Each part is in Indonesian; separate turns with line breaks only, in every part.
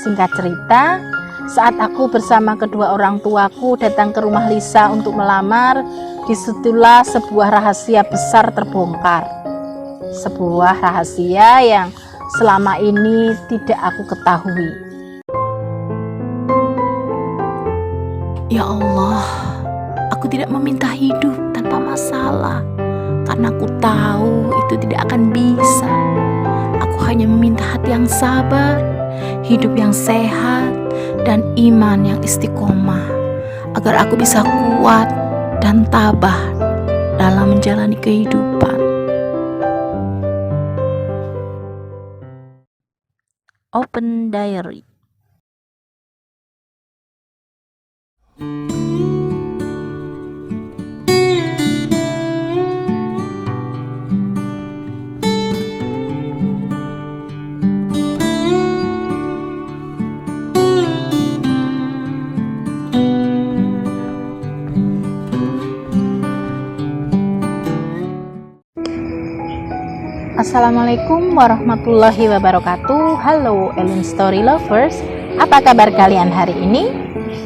Singkat cerita, saat aku bersama kedua orang tuaku datang ke rumah Lisa untuk melamar, disitulah sebuah rahasia besar terbongkar. Sebuah rahasia yang selama ini tidak aku ketahui.
Ya Allah, aku tidak meminta hidup tanpa masalah, karena aku tahu itu tidak akan bisa. Aku hanya meminta hati yang sabar, hidup yang sehat, dan iman yang istiqomah, agar aku bisa kuat dan tabah dalam menjalani kehidupan.
Open Diary. Assalamualaikum warahmatullahi wabarakatuh. Halo Elin Story Lovers, apa kabar kalian hari ini?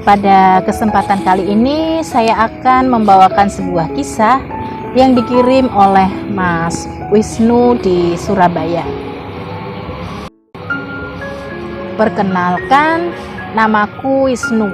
Pada kesempatan kali ini saya akan membawakan sebuah kisah yang dikirim oleh Mas Wisnu di Surabaya. Perkenalkan, namaku Wisnu.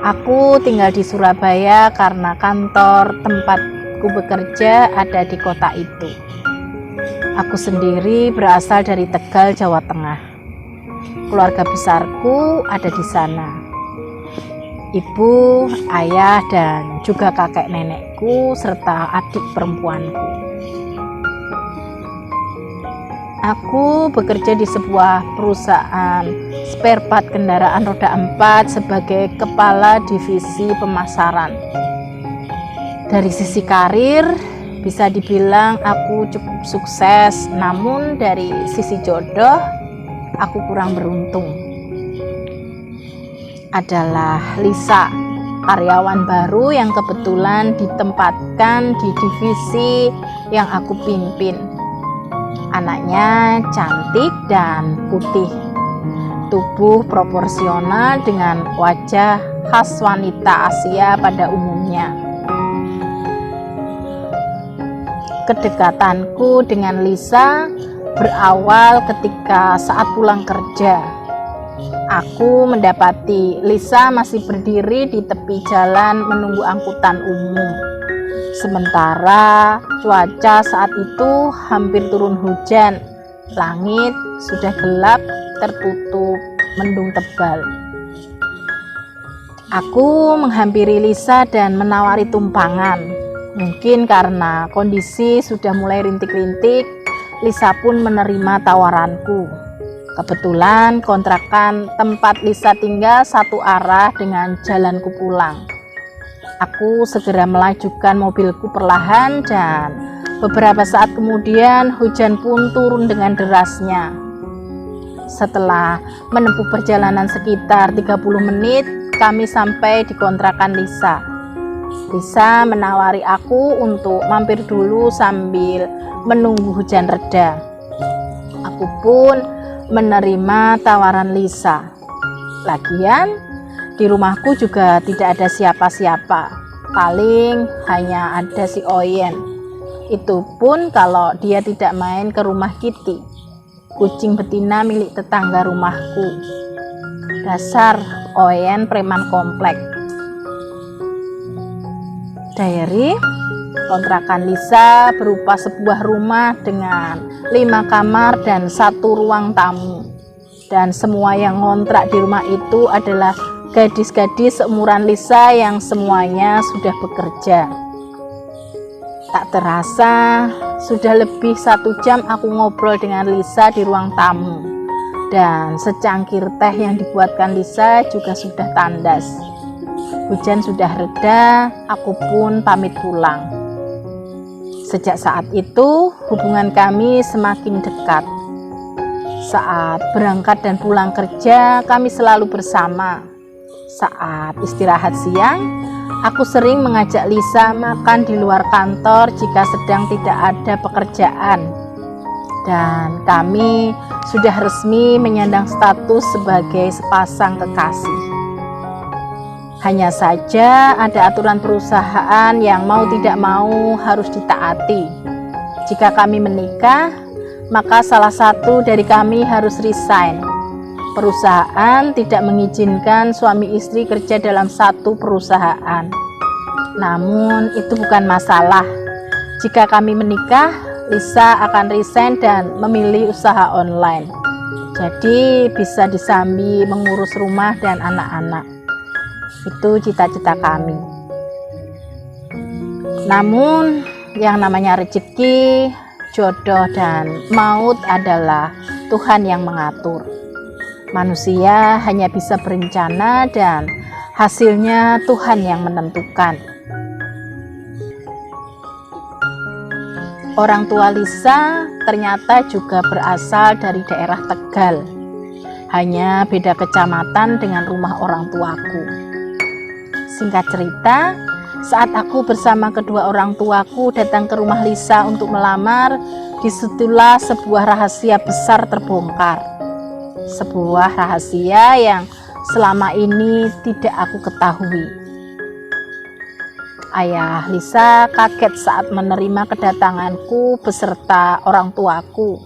Aku tinggal di Surabaya karena kantor tempatku bekerja ada di kota itu. Aku sendiri berasal dari Tegal, Jawa Tengah. Keluarga besarku ada di sana. Ibu, ayah, dan juga kakek nenekku serta adik perempuanku. Aku bekerja di sebuah perusahaan spare part kendaraan roda 4 sebagai kepala divisi pemasaran. Dari sisi karir, bisa dibilang aku cukup sukses, namun dari sisi jodoh, aku kurang beruntung. Adalah Lisa, karyawan baru yang kebetulan ditempatkan di divisi yang aku pimpin. Anaknya cantik dan putih, tubuh proporsional dengan wajah khas wanita Asia pada umumnya. Kedekatanku dengan Lisa berawal ketika saat pulang kerja. Aku mendapati Lisa masih berdiri di tepi jalan menunggu angkutan umum. Sementara cuaca saat itu hampir turun hujan. Langit sudah gelap, tertutup mendung tebal. Aku menghampiri Lisa dan menawari tumpangan. Mungkin karena kondisi sudah mulai rintik-rintik, Lisa pun menerima tawaranku. Kebetulan kontrakan tempat Lisa tinggal satu arah dengan jalanku pulang. Aku segera melajukan mobilku perlahan dan beberapa saat kemudian hujan pun turun dengan derasnya. Setelah menempuh perjalanan sekitar 30 menit, kami sampai di kontrakan Lisa. Lisa menawari aku untuk mampir dulu sambil menunggu hujan reda. Aku pun menerima tawaran Lisa. Lagian di rumahku juga tidak ada siapa-siapa. Paling hanya ada si Oyen. Itu pun kalau dia tidak main ke rumah Kitty, kucing betina milik tetangga rumahku. Dasar Oyen preman komplek. Diary, kontrakan Lisa berupa sebuah rumah dengan 5 kamar dan 1 ruang tamu. Dan semua yang ngontrak di rumah itu adalah gadis-gadis seumuran Lisa yang semuanya sudah bekerja. Tak terasa, sudah lebih 1 jam aku ngobrol dengan Lisa di ruang tamu. Dan secangkir teh yang dibuatkan Lisa juga sudah tandas. Hujan sudah reda, aku pun pamit pulang. Sejak saat itu, hubungan kami semakin dekat. Saat berangkat dan pulang kerja, kami selalu bersama. Saat istirahat siang, aku sering mengajak Lisa makan di luar kantor jika sedang tidak ada pekerjaan. dan kami sudah resmi menyandang status sebagai sepasang kekasih. Hanya saja ada aturan perusahaan yang mau tidak mau harus ditaati. Jika kami menikah, maka salah satu dari kami harus resign. Perusahaan tidak mengizinkan suami istri kerja dalam satu perusahaan. Namun itu bukan masalah. Jika kami menikah, Lisa akan resign dan memilih usaha online. Jadi bisa disambi mengurus rumah dan anak-anak. Itu cita-cita kami. Namun yang namanya rezeki, jodoh, dan maut adalah Tuhan yang mengatur. Manusia hanya bisa berencana dan hasilnya Tuhan yang menentukan. Orang tua Lisa ternyata juga berasal dari daerah Tegal. Hanya beda kecamatan dengan rumah orang tuaku. Singkat cerita, saat aku bersama kedua orang tuaku datang ke rumah Lisa untuk melamar, disitulah sebuah rahasia besar terbongkar. Sebuah rahasia yang selama ini tidak aku ketahui. Ayah Lisa kaget saat menerima kedatanganku beserta orang tuaku.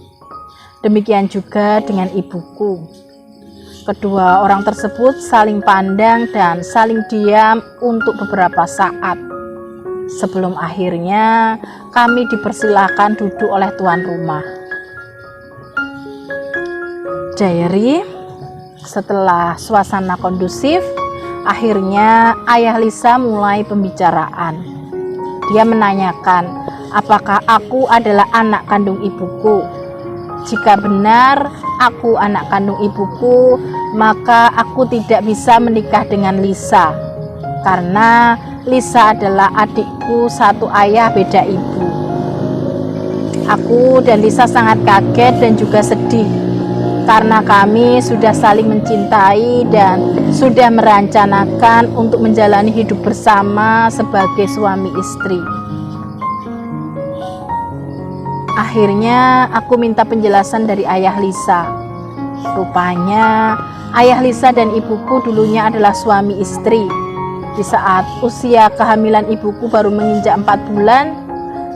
Demikian juga dengan ibuku. Kedua orang tersebut saling pandang dan saling diam untuk beberapa saat. Sebelum akhirnya kami dipersilakan duduk oleh tuan rumah. Diary, setelah suasana kondusif, akhirnya ayah Lisa mulai pembicaraan. Dia menanyakan, apakah aku adalah anak kandung ibuku. Jika benar aku anak kandung ibuku, maka aku tidak bisa menikah dengan Lisa, karena Lisa adalah adikku satu ayah beda ibu. Aku dan Lisa sangat kaget dan juga sedih, karena kami sudah saling mencintai dan sudah merencanakan untuk menjalani hidup bersama sebagai suami istri. Akhirnya aku minta penjelasan dari ayah Lisa. Rupanya ayah Lisa dan ibuku dulunya adalah suami istri. Di saat usia kehamilan ibuku baru menginjak 4 bulan,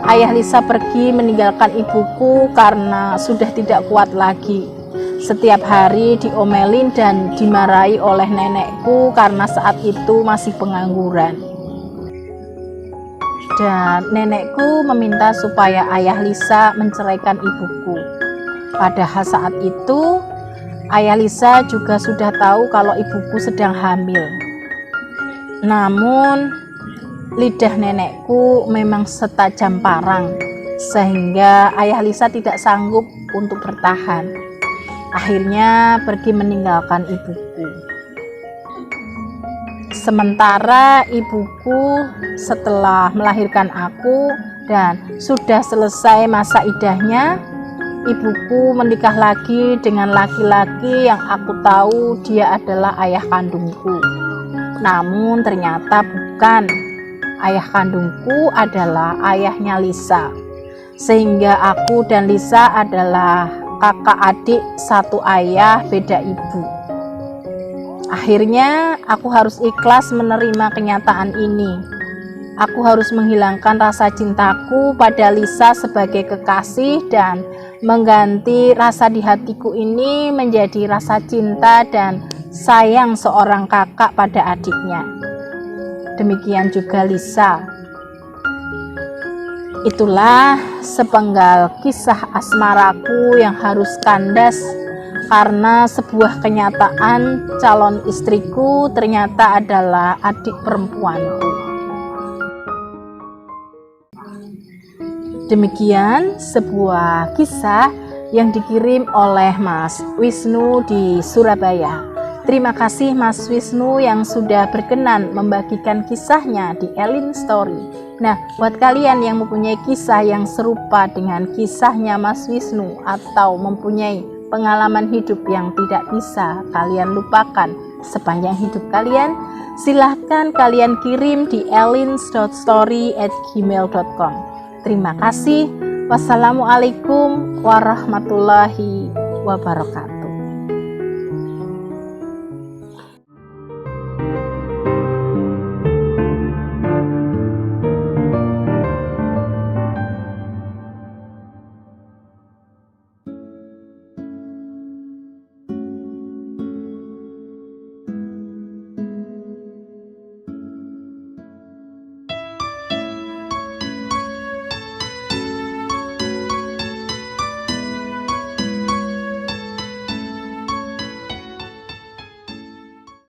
ayah Lisa pergi meninggalkan ibuku karena sudah tidak kuat lagi. Setiap hari diomelin dan dimarahi oleh nenekku karena saat itu masih pengangguran. Dan nenekku meminta supaya ayah Lisa menceraikan ibuku. Padahal saat itu ayah Lisa juga sudah tahu kalau ibuku sedang hamil. Namun lidah nenekku memang setajam parang, sehingga ayah Lisa tidak sanggup untuk bertahan. Akhirnya pergi meninggalkan ibuku. Sementara ibuku setelah melahirkan aku dan sudah selesai masa idahnya, ibuku menikah lagi dengan laki-laki yang aku tahu dia adalah ayah kandungku. Namun ternyata bukan. Ayah kandungku adalah ayahnya Lisa. Sehingga aku dan Lisa adalah kakak adik satu ayah beda ibu. Akhirnya aku harus ikhlas menerima kenyataan ini. Aku harus menghilangkan rasa cintaku pada Lisa sebagai kekasih dan mengganti rasa di hatiku ini menjadi rasa cinta dan sayang seorang kakak pada adiknya. Demikian juga Lisa. Itulah sepenggal kisah asmaraku yang harus kandas karena sebuah kenyataan calon istriku ternyata adalah adik perempuanku. Demikian sebuah kisah yang dikirim oleh Mas Wisnu di Surabaya. Terima kasih Mas Wisnu yang sudah berkenan membagikan kisahnya di Elin Story. Nah, buat kalian yang mempunyai kisah yang serupa dengan kisahnya Mas Wisnu atau mempunyai pengalaman hidup yang tidak bisa kalian lupakan sepanjang hidup kalian, silahkan kalian kirim di elin.story@gmail.com. Terima kasih. Wassalamualaikum warahmatullahi wabarakatuh.